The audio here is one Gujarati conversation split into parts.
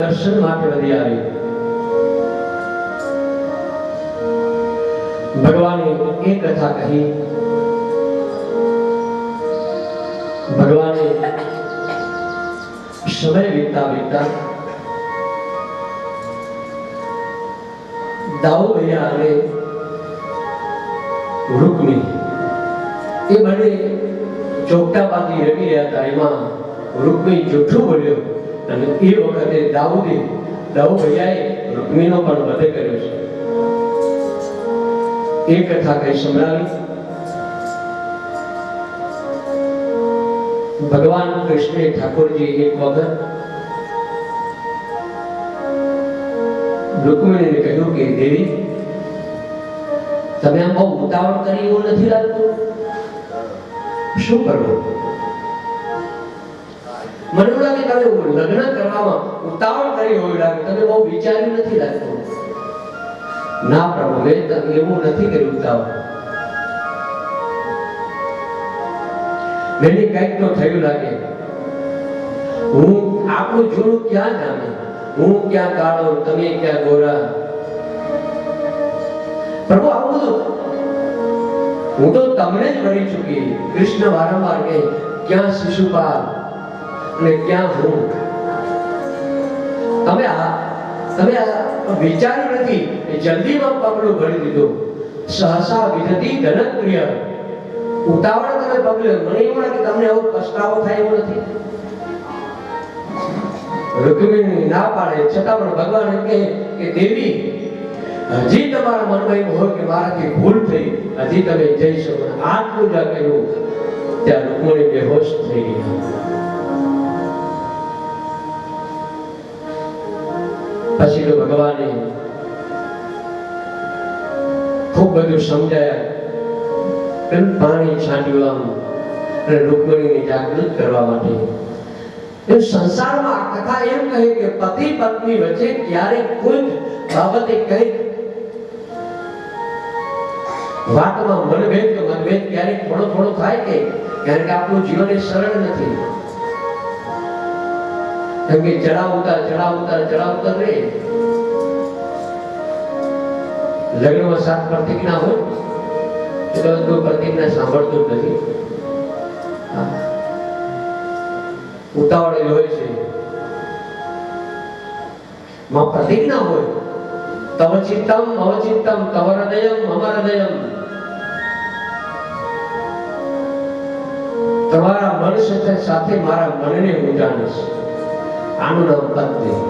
દર્શન માટે વધી આવી. ભગવાને એક કથા કહી. ભગવાને સમય વીતતા વીતતા દાઉ ભૈયા અને રૂકમી એ બંને ચોકટા બાંધી રમી રહ્યા હતા. એમાં રૂકમી જૂઠું બોલ્યો અને એ વખતે દાઉ ભૈયાએ રૂકમીનો પણ વધ કર્યો છે. એ કથા કઈ સંભળાવી. ભગવાન કૃષ્ણે ઠાકોરજી એક વખત રૂકમિણીને કહ્યું કે દેવી, તમે આમ બહુ ઉતાવળ કરી એવું નથી લાગતું? શું કરવું? મને એવું લાગે તમે લગ્ન કરવામાં ઉતાવળ કરી હોય લાગે, તમે બહુ વિચાર્યું નથી લાગતું. ના પ્રભુ, મેં એવું નથી કર્યું ઉતાવળ. મેને કંઈક તો થયું લાગે. હું આપણું જૂનું ક્યાં જાણે, હું ક્યાં કાળો, તમે ક્યાં ગોરા. પ્રભુ આવું બધું હું તો તમને જ વળી ચૂકી. કૃષ્ણ વારંવાર કહે ક્યાં શિશુપાલ અને ક્યાં હું. તમે આ વિચાર્યું નથી કે જલ્દીમાં પગલું ભરી દીધું. સહસા વિધતિ ધનપ્રિય. ઉતાવળ તમે પગલું. મને એવું લાગે તમને આવો પસ્તાવો થાય એવું નથી. રૂકમિણી ના પાડે છતાં પણ ભગવાન કહે કે દેવી, હજી તમારા મનમાં એવું હોય કે મારાથી ભૂલ થઈ, હજી તમે જઈ શકો. આટલું જ કહ્યું ત્યાં રૂકમિણી બેહોશ થઈ ગઈ. પછી તો ભગવાને ખૂબ બધું સમજાયા. પાણી છાંટ્યું આમ અને રૂકમિણીને જાગૃત કરવા માટે. એ સંસારમાં આ કથા એમ કહે કે પતિ પત્ની વચ્ચે ક્યારેક કોઈ બાબતે કંઈક વાતમાં મનભેદ કે મતભેદ ક્યારેક થોડો થાય કે કારણ કે આપણું જીવન એ સરળ નથી. કેમ કે ચડાવ ઉતાર રે. લગ્નમાં 7 પ્રતિજ્ઞા હોય એટલે કોઈ પ્રતિજ્ઞા સાંભળતું જ નથી. ઉતાવળે હોય છે. માં પ્રતિજ્ઞા હોય તવ ચિત્તમ મમ ચિત્તમ તવ હૃદયમ મમ હૃદયમ. તમારા મન સાથે મારા મનને હું જાણીશ. આનું નામ પત્ની.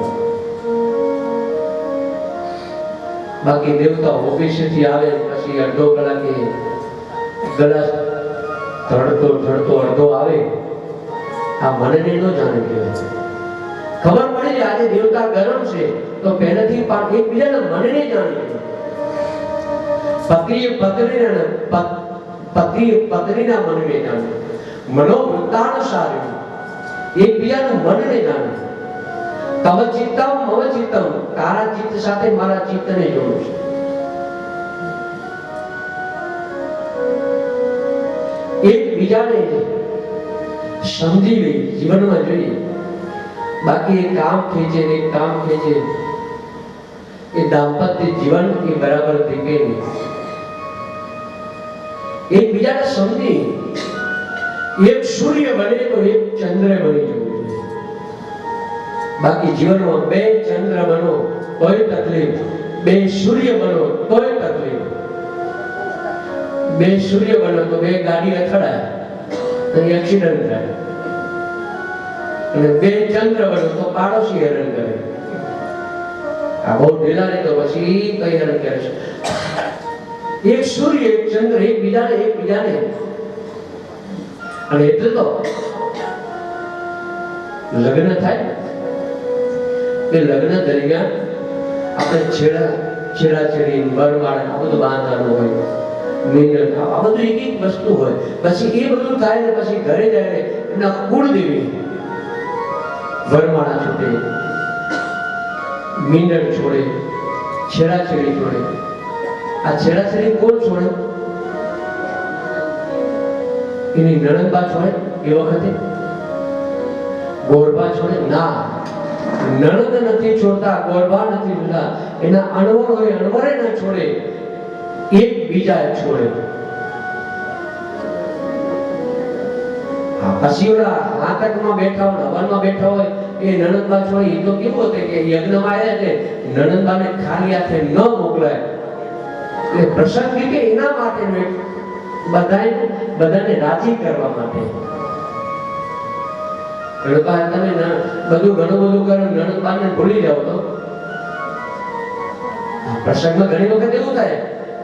બાકી દેવતા ઓફિસેથી આવે પછી અડધો કલાકે ગલાસ ધડતો અડધો આવે. આ મનને ન જાણે કહેવાય. ખબર પડે છે આજે દેવતા ગરમ છે તો પહેલેથી પણ એકબીજાના મનને જાણે. પત્નીના મનને જાણે. મનોવૃત્તાનુસારી એકબીજાનું મનને જાણે. તવ ચિત્તમ મમ ચિત્તમ. તારા ચિત્ત સાથે મારા ચિત્તને જોડું છું. એકબીજાને સમજી લઈ જીવનમાં જોઈએ. બાકી એક કામ ખેંચે એ દાંપત્ય જીવન એ બરાબર દીપે નહીં. એકબીજાને સમજી એક સૂર્ય બને તો એક ચંદ્ર બની જવું જોઈએ. બાકી જીવનમાં 2 ચંદ્ર બનો તોય તકલીફ, 2 સૂર્ય બનો તોય તકલીફ. 2 સૂર્ય બનો તો 2 ગાડી અથડાય અને એક્સિડન્ટ થાય. અને 2 ચંદ્ર બનો તો પાડોશી હેરાન કરે. આ બહુ ઢીલા ને તો પછી કઈ હેરાન કરે છે. એક સૂર્ય એક ચંદ્ર એકબીજાને અને એટલે તો લગ્ન થાય. એ લગ્ન દરમિયાન આપણે છેડાછેડી વરમાળા આ બધું બાંધવાનું હોય. મિલન આ બધું એક વસ્તુ હોય. પછી એ બધું થાય ને પછી ઘરે જાય એના કુળદેવી વરમાળા છૂટે, મીંડળ છોડે, છેડાછેડી છોડે. આ છેડાછેડી કોણ છોડે? એની નણંદબા છોડે. એ વખતે ગોરબા છોડે ના. નણંદ નથી છોડતા, ગોરબા નથી છોડતા, એના અણવર હોય અણવરે ના છોડે, એક બીજા છોડે. પછી ઓલા હાથકમાં બેઠા હોય, હવનમાં બેઠા હોય, એ નણંદબા છોડે. એ તો કેવું હતું કે યજ્ઞમાં આવ્યા છે, નણંદબાને ખાલી હાથે ન મોકલાય. એટલે પ્રસંગ કે એના માટે બધાને રાજી કરવા માટે. ગણપા તમે બધું ઘણું બધું કરો, નણંદબાને ભૂલી જાવ તો પ્રસંગમાં ઘણી વખત એવું થાય,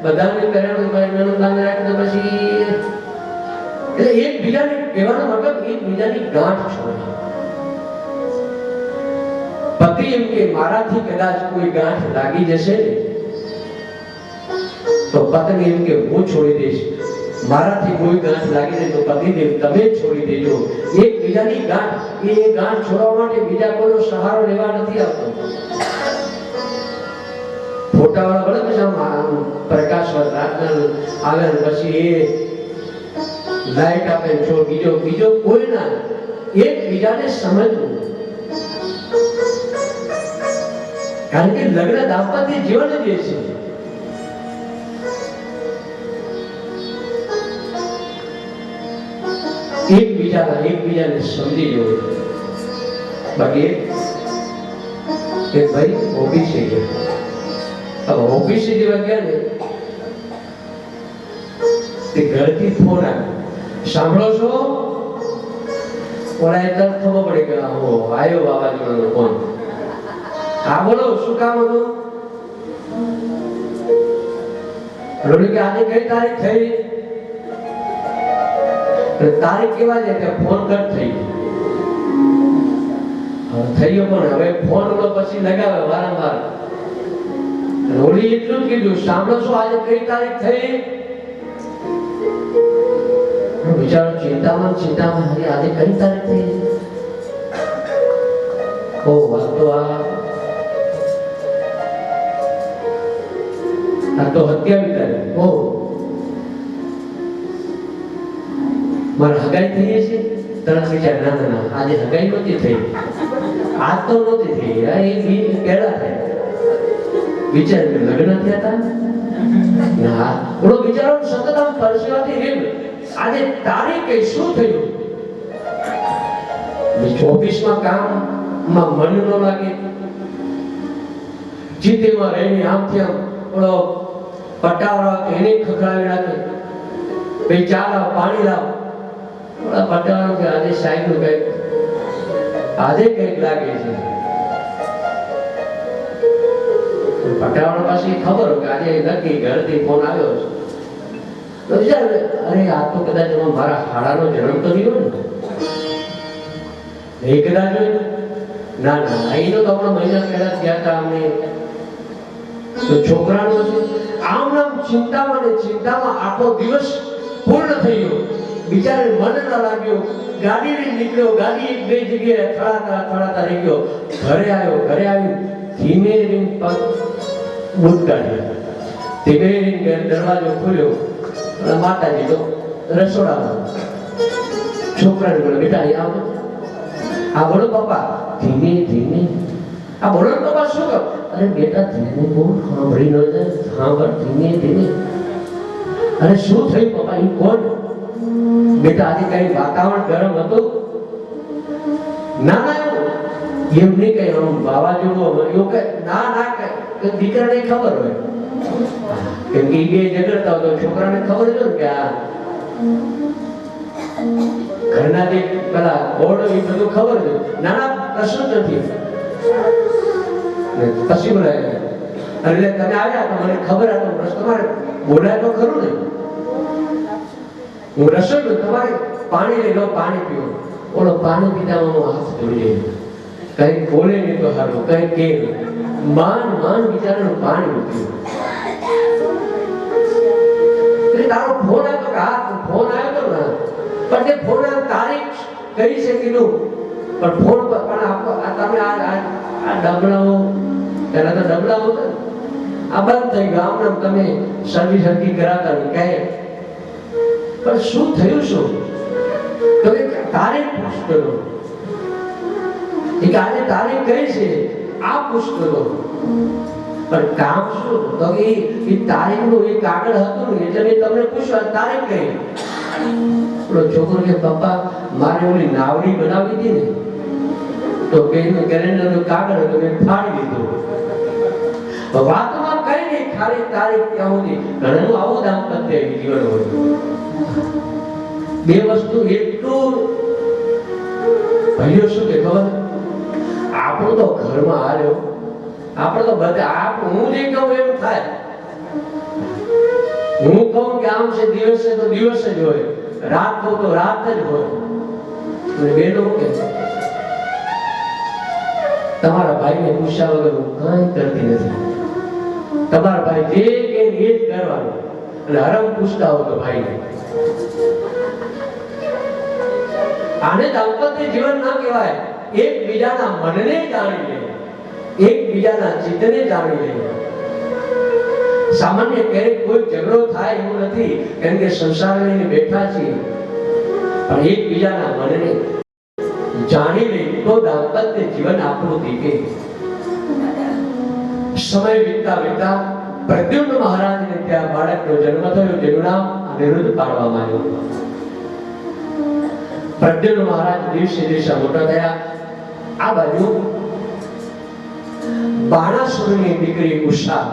બધાને કરેલું નણંદબાને રાખે તો પછી એટલે એકબીજાને કહેવાનો મતલબ એકબીજાની ગાંઠ છોડે. પતિ એમ કે મારાથી કદાચ કોઈ ગાંઠ લાગી જશે ને તો પત્ની એમ કે હું છોડી દઈશ, મારાથી કોઈ ગાંઠ લાગી જાય તો પતિદેવ તમે છોડી દેજો. એકબીજાની ગાંઠ, એ ગાંઠ છોડવા માટે બીજા કોઈનો સહારો લેવા નથી આવતો. ફોટાવાળા ભલે પછી પ્રકાશવત રાતના આવે પછી એ લાઈટ આપે છો, બીજો કોઈ ના, એકબીજાને સમજવું. કારણ કે લગ્ન દાંપત્ય જીવન જ એ છે. એકબીજાને સમજી જવું. બાકી એક ભાઈ ઓબીસી છે. હવે ઓબીસી જેવા ગયા ને તે ઘરથી ફોન આવ્યો, સાંભળો છો? ઓલા એટલે ખબર પડી કે આવ્યો વાવાઝોડાનો ફોન. હા બોલો, શું કામ હતું? રોલી કે આજે કઈ તારીખ થઈ? તારીખ કેવા છે કે ફોન કટ થઈ ગયો. પણ હવે ફોન પછી લગાવે વારંવાર. રોલી એટલું જ કીધું, સાંભળો છો આજે કઈ તારીખ થઈ? બિચારો ચિંતામાં આજે કઈ તારીખ થઈ? ઓ વાત તો આ તો 27 તારીખ. ઓ મારે હગાઈ થઈ છે. તરત વિચાર ના આજે હગાઈ નહોતી થઈ, આજ તો નહોતી થઈ, એ પહેલા થઈ. વિચાર લગ્ન થયા હતા ના. ઓલો બિચારો સતત આમ પરસેવાથી રેમ. આજે તારીખ કઈ શું થયું? ઓફિસમાં કામમાં મન ન લાગે, ચિત્તમાં રહીને આમથી આમ ઓલો પટાવરા એને ખખડાવી નાખે. ભાઈ ચા લાવ, પાણી લાવ. ઓલા પટાવરા કે આજે સાહેબ નું કઈક આજે કઈક લાગે છે. પટાવડા પાસે ખબર હોય કે આજે નક્કી ઘરથી ફોન આવ્યો છે. તો વિચાર, અરે આ તો કદાચ મારા હાડાનો જન્મ તો નહીં હોય ને, એ કદાચ હોય. ના અહીંનો તો આપણા મહિના પહેલા થયા હતા અમને. તો છોકરાનો છે આમ નામ ચિંતામાં આખો દિવસ પૂર્ણ થઈ ગયો. બિચારે મન ન લાગ્યો, ગાડી લઈને નીકળ્યો, ગાડી એક બે જગ્યાએ અથડાતા રહી ગયો. ઘરે આવી ધીમે ધીમે બૂટ કાઢ્યા, ધીમે ધીમે દરવાજો ખોલ્યો. માતાજી તો રસોડામાં. છોકરાને બોલે, બેટા અહીં આવો. આ બોલો પપ્પા. ધીમે. આ બોલો પપ્પા શું કહો? અરે બેટા ધીમે બોલ, સાંભળી ન જાય, સાંભળ ધીમે. અરે શું થયું પપ્પા? એ કોણ? બેટા આજે કઈ વાતાવરણ ગરમ હતું? ના એમ નહીં કઈ વાવાઝોડું એવું કઈ ના કઈ દીકરાને ખબર હોય. કેમ કે બે ઝઘડતા હોય તો છોકરાને ખબર છે કે આ ઘરના જે પેલા બોર્ડ એ બધું ખબર છે. નાના પ્રશ્ન નથી. પછી બોલાય, એટલે તમે આવ્યા તો મને ખબર હતો, તમારે બોલાય તો ખરું ને. હું રસોઈ તમારે પાણી લઈ લો, પાણી પીવો. ઓલો પાણી પીતામાં હાથ ધોઈ જાય, કઈ બોલે નહીં તો સારું, કઈ કે માન બિચારાનું પાણી પીવું. તારો ફોન આવ્યો કે હા ફોન આવ્યો તો ને, પણ તે ફોન તારીખ કઈ છે કીધું, પણ ફોન પર પણ તમે આ ડબલાઓ પેલા તો ડબલાઓ હતા આ બંધ થઈ ગયો. આમ તમે સર્વિસ હરકી કરાતા કહે, પણ શું થયું? શું તો તારીખ પૂછતો એ કે આજે તારીખ કઈ છે આ પુસ્તકો પણ કામ શું તો એ તારીખનું એ કાગળ હતું ને એટલે મેં તમને પૂછ્યું તારીખ કઈ. પેલો છોકરો કે પપ્પા મારે ઓલી નાવડી બનાવી હતી ને તો કેલેન્ડરનું કાગળ હતું મેં ફાડી દીધું. વાતમાં કઈ નહીં ખાલી તારીખ ક્યાં સુધી ઘણું આવું દાંપત્ય જીવન હોય. બે વસ્તુ એટલું ભાઈઓ શું કે ખબર આપણું તો ઘરમાં હાલ્યો આપણે તો બધા હું જે કહું એમ થાય. હું કહું કે આમ છે દિવસે તો દિવસ જ હોય રાત કહું તો રાત જ હોય. બેનો કે તમારા ભાઈને પૂછ્યા વગર હું કાંઈ કરતી નથી. તમારા ભાઈ જે કે એ જ કરવાનું અને હરમ પૂછતા હો તો ભાઈને. આને દાંપત્ય જીવન ના કહેવાય. એકબીજાના મનને જાણી લે એકબીજાના ચિત્તને જાણી લે. સામાન્ય ક્યારેક કોઈ ઝઘડો થાય એવું નથી કારણ કે સંસાર લઈને બેઠા છીએ પણ એકબીજાના મનને જાણી લે તો દાંપત્ય જીવન આપણું દીપે. સમય વીતતા વીતતા પ્રદ્યુમ્ન મહારાજને ત્યાં બાળકનો જન્મ થયો જેનું નામ અનિરુદ્ધ પાડવામાં આવ્યું. પ્રદ્યુમ્ન મહારાજ દિવસે દિવસે મોટા થયા. આ બાજુ બાણાસુરની દીકરી ઉષા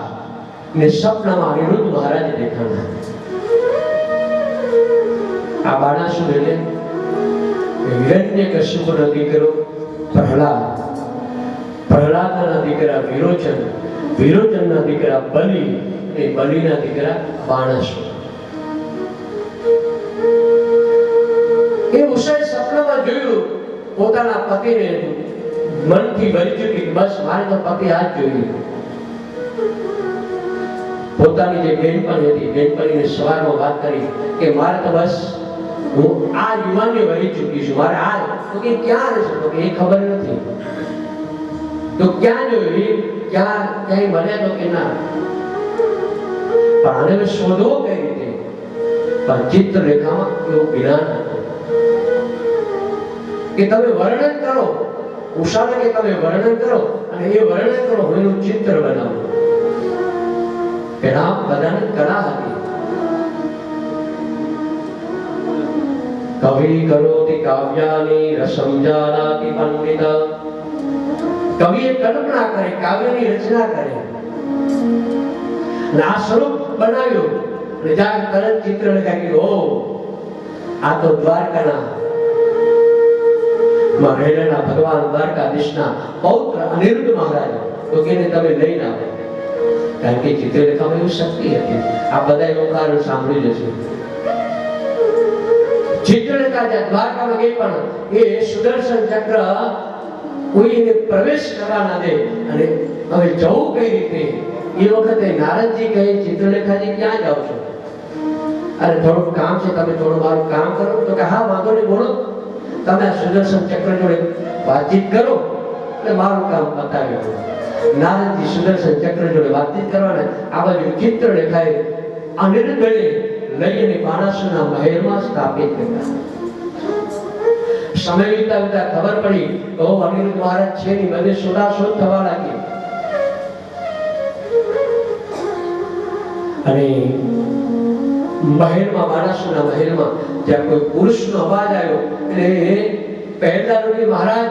ને સપનામાં અનિરુદ્ધ મહારાજ દેખાણા. આ બાણાસુર એટલે હિરણ્યકશિપુનો દીકરો પ્રહલાદ, પ્રહલાદના દીકરા વિરોચન, વિરોચનના દીકરા બલિ અને બલિના દીકરા બાણાસુર. એ ઉષાએ સપનામાં જોયું પોતાના પતિને મનથી ભરી ચૂકી બસ મારે તો પતિ આ જ જોઈએ. પોતાની જે બેનપણી હતી બેનપણીને સવારમાં વાત કરી કે મારે તો બસ હું આ યુવાનને ભરી ચૂકી છું મારે આ. તો કે ક્યાં રહેશે તો કે એ ખબર નથી. તો ક્યાં જોયું ક્યાં ક્યાંય મળે તો કે ના. પણ આને શોધવો કઈ રીતે પણ ચિત્રરેખામાં એવું જ્ઞાન હતું કે તમે વર્ણન કરો. ઉષાને કે તમે વર્ણન કરો અને એ વર્ણન કરો એનું ચિત્ર બનાવો. પેલા બધાની કળા હતી. કવિ કરોતિ કાવ્યાની રસમ જાનાતિ પંડિત. કવિએ કલ્પના કરે કાવ્યની રચના કરે અને આ સ્વરૂપ બનાવ્યું અને જાગ તરત ચિત્ર લગાવી ઓ આ તો દ્વારકાના માં રહેલા ભગવાન દ્વારકાધીશના પૌત્ર અનિરુદ્ધ મહારાજ. તો કેને તમે લઈને આવો કારણ કે ચિત્રલેખામાં એવી શક્તિ હતી. આ બધા ઓકાર સાંભળી જશે. ચિત્રલેખા જ્યાં દ્વારકામાં ગઈ પણ એ સુદર્શન ચક્ર કોઈને પ્રવેશ કરવા ના દે. અને હવે જવું કઈ રીતે એ વખતે નારદજી કહે ચિત્રલેખાજી ક્યાં જાવ છો? અરે થોડું કામ છે તમે થોડું મારું કામ કરો. તો કે હા વાંધો નહીં બોલો તમે આ સુદર્શન ચક્ર જોડે વાતચીત કરો એટલે મારું કામ પતાવ્યું. નારદજી સુદર્શન ચક્ર જોડે વાતચીત કરવાને આ બાજુ ચિત્રલેખાએ અનિરુદ્ધને લઈને બાણાસુરના મહેલમાં સ્થાપિત કર્યા. સમય વીતતા વીતતા ખબર પડી તો અનિરુદ્ધ મહારાજ છે ની બધે શોધાશોધ થવા લાગી. અને મહેલમાં બાણાસુરના મહેલમાં જ્યાં કોઈ પુરુષનો અવાજ આવ્યો એટલે પહેલા રોગી મહારાજ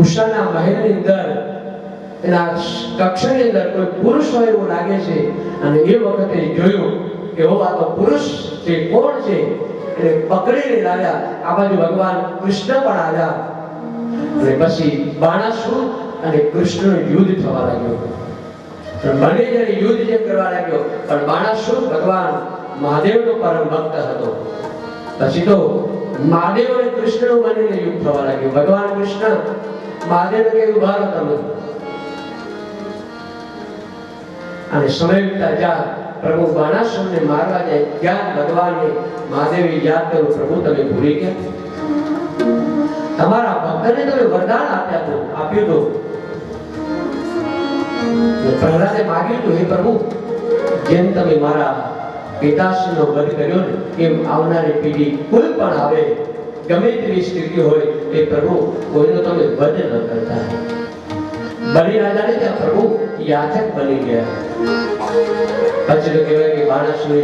ઉષાના મહેલની અંદર એના કક્ષની અંદર કોઈ પુરુષ હોય એવું લાગે છે. અને એ વખતે જોયું કે ઓ આ તો પુરુષ છે કોણ છે એટલે પકડીને લાવ્યા. આ બાજુ ભગવાન કૃષ્ણ પણ આવ્યા અને પછી બાણાસુર અને કૃષ્ણનું યુદ્ધ થવા લાગ્યું. બંને જણે યુદ્ધ જે કરવા લાગ્યો પણ બાણાસુર ભગવાન મહાદેવનો પરમ ભક્ત હતો. પછી તો મહાદેવ અને કૃષ્ણનું બંનેને યુદ્ધ થવા લાગ્યું. ભગવાન કૃષ્ણ મહાદેવને કહે ઉભા રહો તમે. અને સમય વીતતા જ્યાં પ્રભુ બાણાસુરને મારવા જાય ત્યાં ભગવાને મહાદેવે યાદ કર્યું પ્રભુ તમે ભૂલી ગયા તમારા ભક્તને તમે વરદાન આપ્યું હતું. પ્રહલાદે માગ્યું હતું હે પ્રભુ જેમ તમે મારા પિતાશ્રીનો વધ કર્યો ને એમ આવનારી પેઢી કોઈ પણ આવે ગમે તેવી સ્થિતિ હોય એ પ્રભુ કોઈનો તમે વધ ન કરતા. બલિરાજાને ત્યાં પ્રભુ યાચક બની ગયા. પછી તો કહેવાય કે બાણાસુરે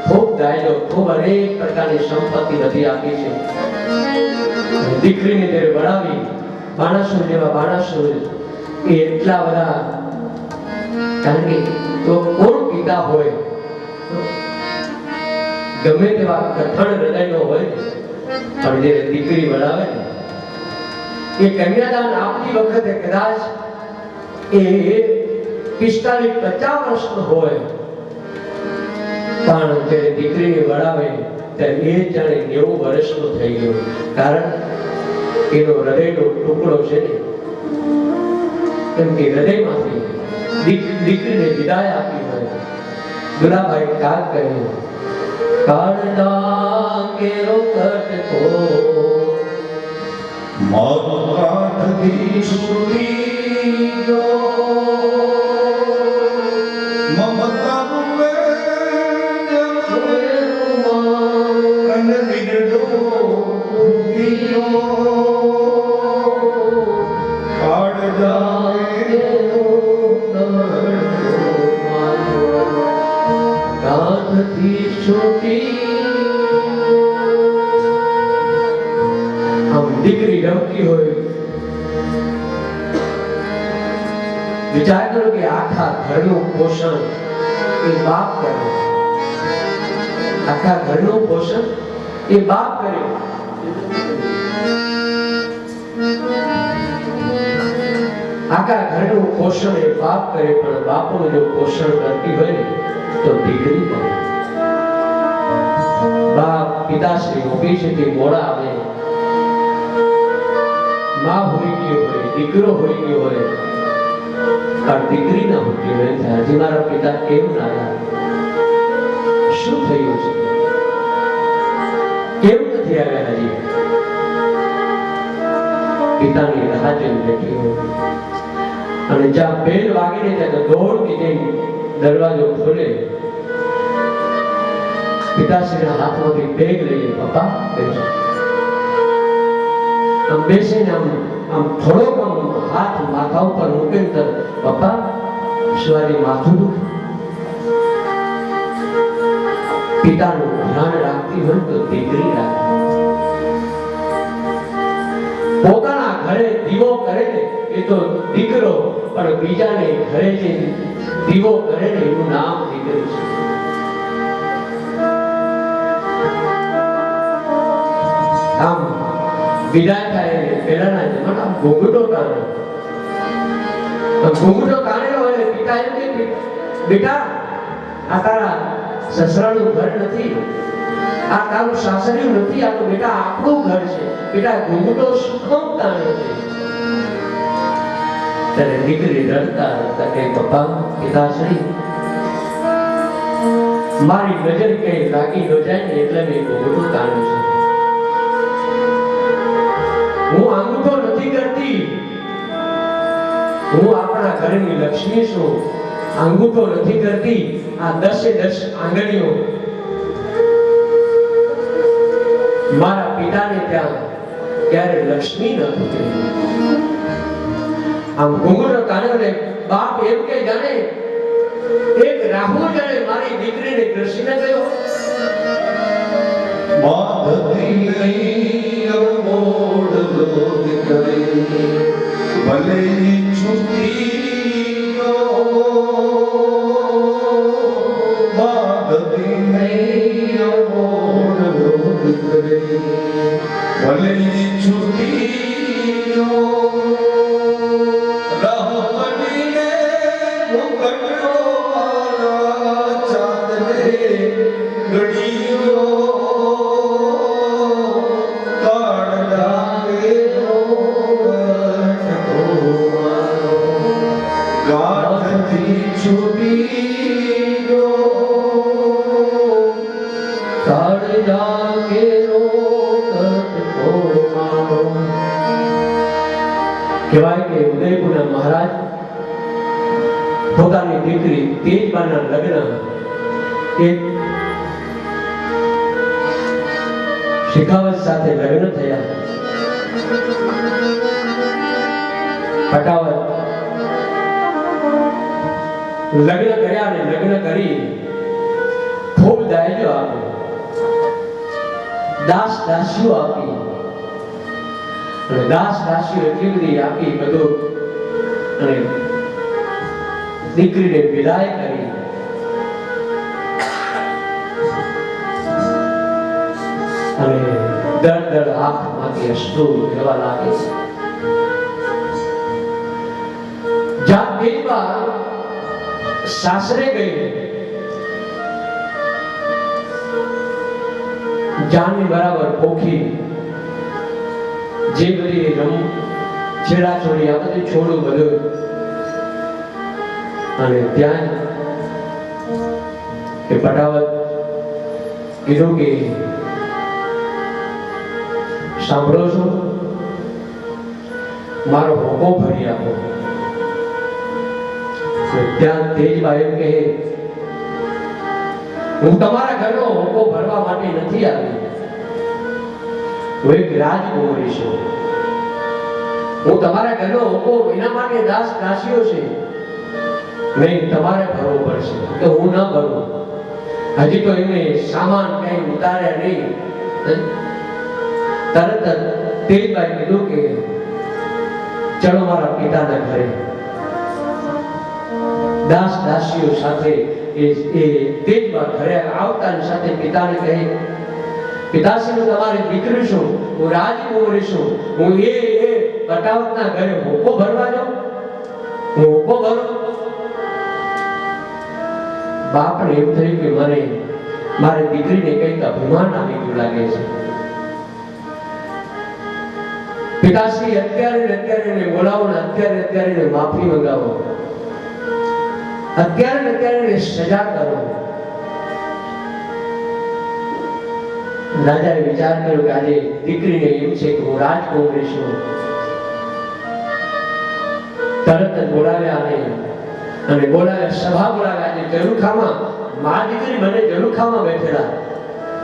ખૂબ દાયલો, ખૂબ અનેક પ્રકારની સંપત્તિ બધી આપી છે. દીકરીને ત્યારે વડાવી બાણાસુર જેવા બાણાસુર એ એટલા બધા, કારણ કે તો કોણ પિતા હોય ગમે તેવા કઠણ હૃદયનો હોય પણ જે દીકરી વડાવે ને એ કન્યાદાન આપતી વખતે કદાચ એ 45-50 વર્ષનો હોય પણ જ્યારે દીકરીને વડાવે ત્યારે એ જાણે 90 વર્ષનો થઈ ગયો. કારણ એનો હૃદયનો ટુકડો છે ને, કેમ કે હૃદયમાંથી દીકરીને વિદાય આપી હોય. દુરાભાઈ કાગ કહે, કાળના કેરો કટકો મારો કાઠથી છૂટી ગયો, મમતા અને વિરડો ગયો, કાળના કાઠથી છૂટી. આમ દીકરી રમતી હોય, વિચાર કરો કે આખા ઘરનું પોષણ એ બાપ કરે. આખા ઘરનું પોષણ એ બાપ કરે. આખા ઘરનું પોષણ એ બાપ કરે, પણ બાપનું જો પોષણ કરતી હોય ને તો દીકરી પણ. બાપ પિતાશ્રી ઓફિસેથી મોડા આવે, માં હોઈ ગયો હોય, દીકરો હોઈ ગયો હોય, પણ દીકરી ના હોતી હોય, હજી મારા પિતા કેમ ના આવ્યા, શું થયું છે, કેમ નથી આવ્યા હજી? પિતાની રાહ જોઈને બેઠી હોય અને જ્યાં બેલ વાગીને ત્યાં દોડતી જઈને દરવાજો ખોલે. પિતાશ્રીના હાથમાંથી બેગ લઈએ, પપ્પા બેસો. આમ બેસીને આમ થોડોક હાથ માથા ઉપર મૂકે તો પપ્પા સવારી માથું દુખે. પિતાનું ધ્યાન રાખતી હોય તો દીકરી રાખે. પોતાના ઘરે દીવો કરે ને એ તો દીકરો, પણ બીજાને ઘરે જે દીવો કરે ને એનું નામ દીકરી છે. આમ વિદાય થાય પહેલાના જમાના ઘૂંઘટો કાઢે. ઘૂંઘટો કાઢેલો હોય પિતા એમ કે બેટા આ તારા સસરાનું ઘર નથી, આ તારું સાસરિયું નથી, આ તો બેટા આપણું ઘર છે. બેટા ઘૂંઘટો સુખમ તાણે છે. ત્યારે દીકરી રડતા રડતા કે પપ્પા પિતાશ્રી મારી નજર કઈ લાગી ન જાય ને એટલે મેં ઘૂંઘટો તાણ્યું છે. હું અંગૂઠો નથી કરતી, હું આપણા ઘરની લક્ષ્મી છું. અંગૂઠો નથી કરતી, આ 10 આંગળીઓ મારા પિતાને ત્યાં ત્યારે લક્ષ્મી ન ઉતરી. આમ ઘૂંઘટો કાઢ્યો ને બાપ એમ કે જાણે એક રાહુ જાણે મારી દીકરીને કૃષ્ણ ગયો. બાંધતી નહીં મોડ લોક કરે, ભલે છૂટી બાંધતી નહીં મોડ લોક કરે, ભલે છૂટી કહેવાય કે ઉદયપુરના મહારાજ પોતાની દીકરી તેજબાના લગ્ન એક શેખાવત સાથે લગ્ન થયા. ફટાવત લગ્ન કર્યા ને લગ્ન કરી ખૂબ દાયજો આપ્યો, દાસ દાસીઓ આપી, અને દાસ દાસીઓ એટલી બધી આપી બધું, અને દીકરીને વિદાય કરી. અને દર દર આંખમાંથી અશ્રુ વહેવા લાગે. જ્યાં દેવબા સાસરે ગઈ, જાનની બરાબર પોખી, જે બધી છેડા છોડી આ બધું છોડું બધું, અને ત્યાં એ ફટાવત કીધું કે સાંભળો છો, મારો હોકો ભરી આપો. ત્યાં તેજબા એમ કહે, હું તમારા ઘરનો હોકો ભરવા માટે નથી આવી, હું એક રાજકુમારી છું. હું તમારા ઘરનો હોકો એના માટે દાસ દાસીઓ છે, નહીં તમારે ભરવો પડશે. તો હું ન ભરું, હજી તો એમને સામાન કઈ ઉતાર્યા નહીં. તરત જ તેજબાઈ કીધું કે ચલો મારા પિતાના ઘરે. દાસ દાસીઓ સાથે એ તેજબા ઘરે આવતાની સાથે પિતાને કહે, પિતાશ્રી હું તમારી દીકરી છું, હું રાજકુમારી છું, હું એ ફટાવતના ઘરે હોકો ભરવા જાઉં, હું હોકો ભરું. બાપને એમ થયું કે મને મારી દીકરીને કંઈક અભિમાન આવી ગયું લાગે છે. પિતાશ્રી અત્યારે બોલાવો ને અત્યારે માફી મંગાવો, અત્યારે સજા કરો. રાજાએ વિચાર કર્યો કે આજે દીકરીને એમ છે કે હું રાજકુમારી છું. તરત જ બોલાવ્યા અને બોલાવ્યા, સભા બોલાવ્યા. આજે ઝરૂખામાં મા દીકરી મને ઝરૂખામાં બેઠેલા.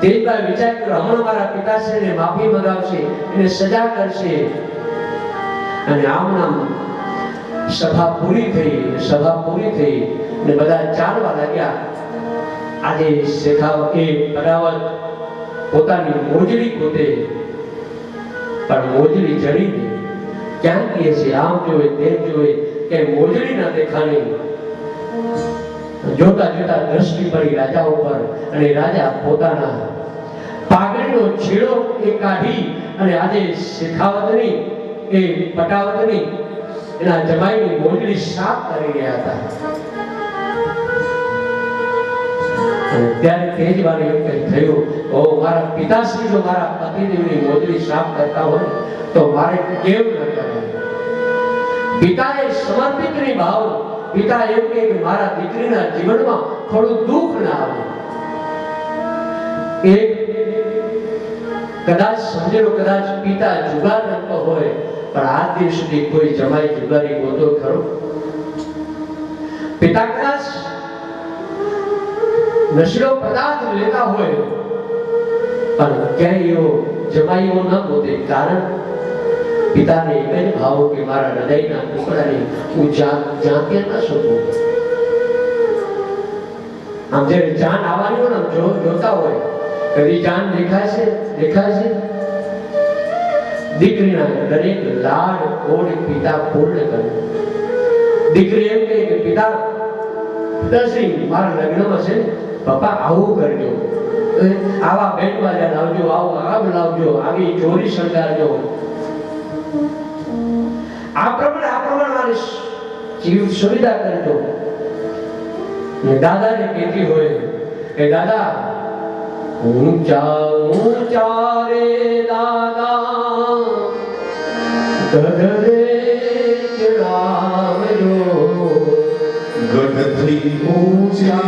તેજબાઈ વિચાર કર્યો હમણાં મારા પિતાશ્રીને માફી મંગાવશે, એને સજા કરશે. અને આમ સભા પૂરી થઈ ને બધા ચાલવા લાગ્યા. આજે શેખાવત એ ફટાવત પોતાની મોજડી ગોતે, પણ મોજડી જડી ગઈ. ક્યાં કહે છે, આમ જોવે તેમ જોવે કે મોજડી ના દેખાણી. જોતા જોતા દ્રષ્ટિ પડી રાજા ઉપર, અને રાજા પોતાના પાઘડીનો છેડો એ કાઢી અને આજે શેખાવતની એ ફટાવતની એના જમાઈની મોજડી સાફ કરી રહ્યા હતા. અને ત્યારે તેજબાને એમ કંઈ થયું, ઓ મારા પિતાશ્રી જો મારા પતિદેવની મોજડી સાફ કરતા હોય તો મારે કેમ ન કરે. પિતાએ સમર્પિતની ભાવ, પિતા એમ કહે કે મારા દીકરીના જીવનમાં થોડું દુઃખ ના આવે. એક કદાચ સમજેલો, કદાચ પિતા જુગાર રમતો હોય, પણ આજ દિવસ સુધી કોઈ જમાઈ જુગારી ગોતો ખરો? પિતા કદાચ નશીલો પદાર્થ લેતા હોય, પણ ક્યાંય એવો જમાઈઓ ન ગોતે. કારણ પિતાને એક જ ભાવ કે મારા હૃદયના ટુકડાને હું જાતે ન શકું. આમ જ્યારે જાન આવવાની હોય ને જોતા હોય, કદી જાન દેખાય છે. દીકરીના દરેક લાડ કોડ પિતા પૂર્ણ કરે. દીકરી એમ કહે કે પિતાશ્રી મારા લગ્નમાં છે, પપ્પા આવું કરજો, આવા બેન્ડ બાજા લાવજો, આવું લાવજો, આવી ચોરી શણગારજો. આ પ્રમાણે મારી જીવ સુવિધા કરજો. દાદાને કહેતી હોય કે દાદા ઊંચા રે દાદા ગઢરે ચડાવજો, ગઢથી ઊંચા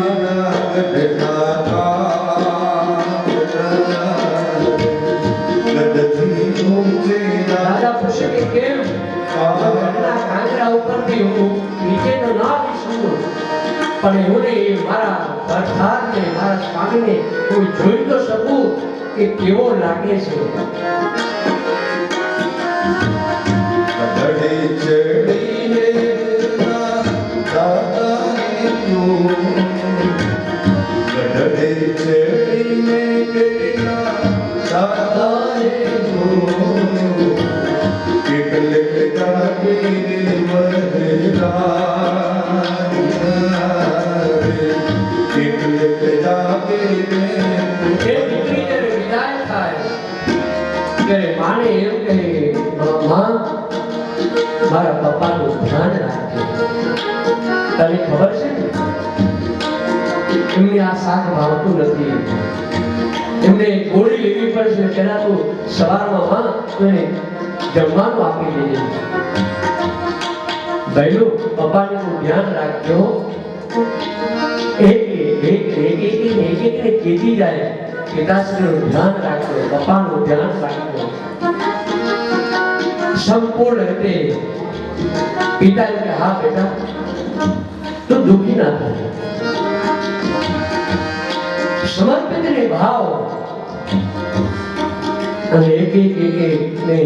ગઢથી ઊંચે. દાદા પૂછે કે કેમ? ઘરના કાંગરા ઉપરથી નીચે તો ના આવી શકું, પણ એવું નહીં, મારા અર્થાર્થને, મારા સ્વામીને હું જોઈ તો શકું કે કેવો લાગે છે. ગઢડે ચડીને દાદાને તું, ગઢડે ચડીને દાદાને તું, કેટલે જાગે કેટલે જાગે. જે દીકરી જ્યારે વિદાય થાય ત્યારે માને એમ કહે, માં મારા પપ્પાનું ધ્યાન રાખજે. તને ખબર છે ને, એમને આ શાક ભાવતું નથી, એમને ગોળી લેવી પડશે, પહેલા તો સવારમાં મને જમવાનું આપી દેજે. ભાઈઓ, પપ્પાને તું ધ્યાન રાખજો. એક કીધી જાય, પિતાશ્રીનું ધ્યાન રાખજો, પપ્પાનું ધ્યાન રાખજો. સંપૂર્ણ રીતે પિતા કે હા બેટા, તું દુઃખી ના થાય. સમર્પિત ને ભાવ અને એક ને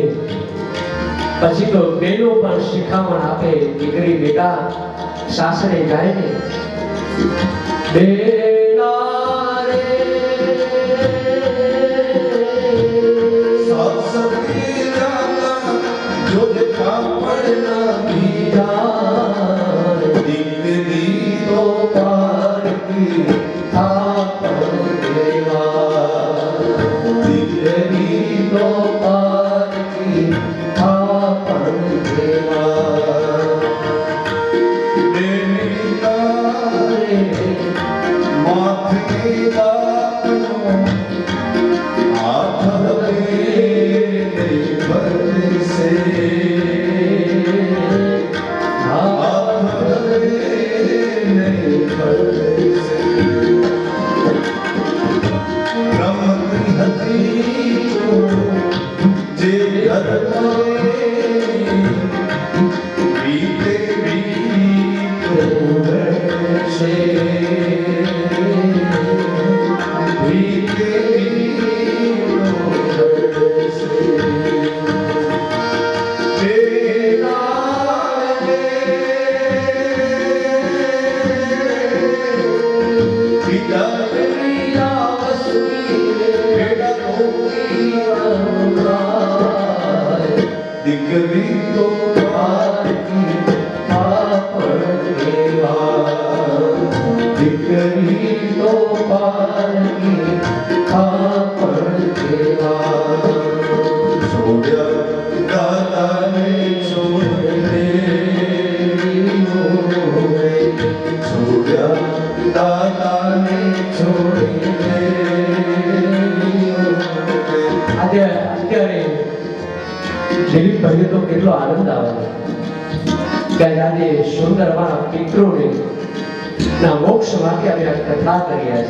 પછી તો બેનો પણ શિખામણ આપે, દીકરી બેટા સાસરે જાય ને બેના રે સાસરે જાતા જોજે કાપડના ભીડા, દીકરી તો પારકી થાપણ દેવા, દીકરી તો પારકી થાપણ દેવા. બેની તારે માથે દાપણો હાથ બરસે, હાથ બરસે. રમતી હતી જે ઘરમાં બીતે બીત ઉગડશે, બીતે બીત ઉગડશે. દીકરી તો પારકી થાપણ દેવા, દીકરી તો પારકી થાપણ દેવા. છોડ્યા દાદાને છોડને, છોડ્યા દાદાને છોડીને. આજે અત્યારે દિલીપભાઈને તો કેટલો આનંદ આવે કે આજે સુંદર મારા પિતૃને ના મોક્ષ માટે અમે આ કથા કરી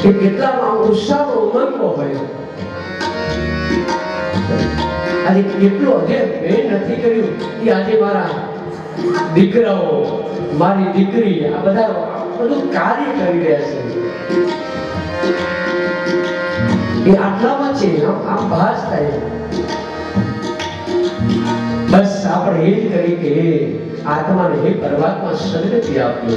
છે કે કેટલામાં ઉત્સાહનો ઉમંગ હોય. આજે કેટલો જે મેં નથી કર્યું એ આજે મારા દીકરાઓ, મારી દીકરી આ બધા બધું કાર્ય કરી રહ્યા છે. એ આટલામાં છે, આમ ભાસ થાય. બસ આપણે એ જ કરી કે હે આત્માને, હે પરમાત્મા સદગતિ આપજો.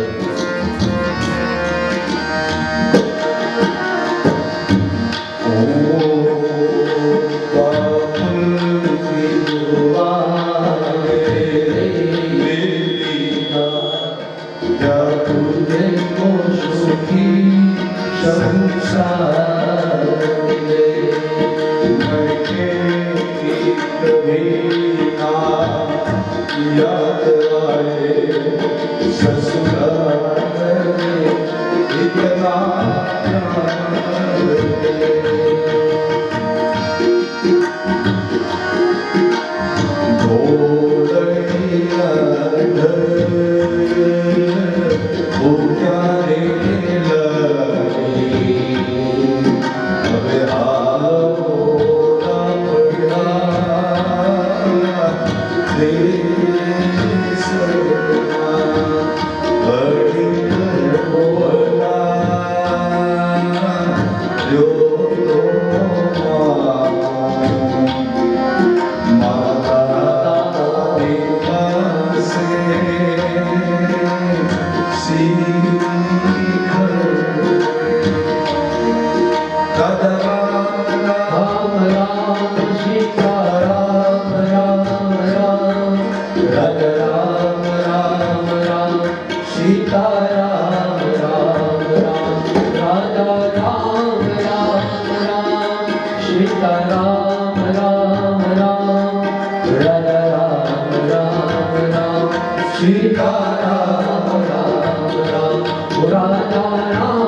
राधा राम राम राम सीता राम राम राम राधा राम राम राम सीता राम राम राम राधा राम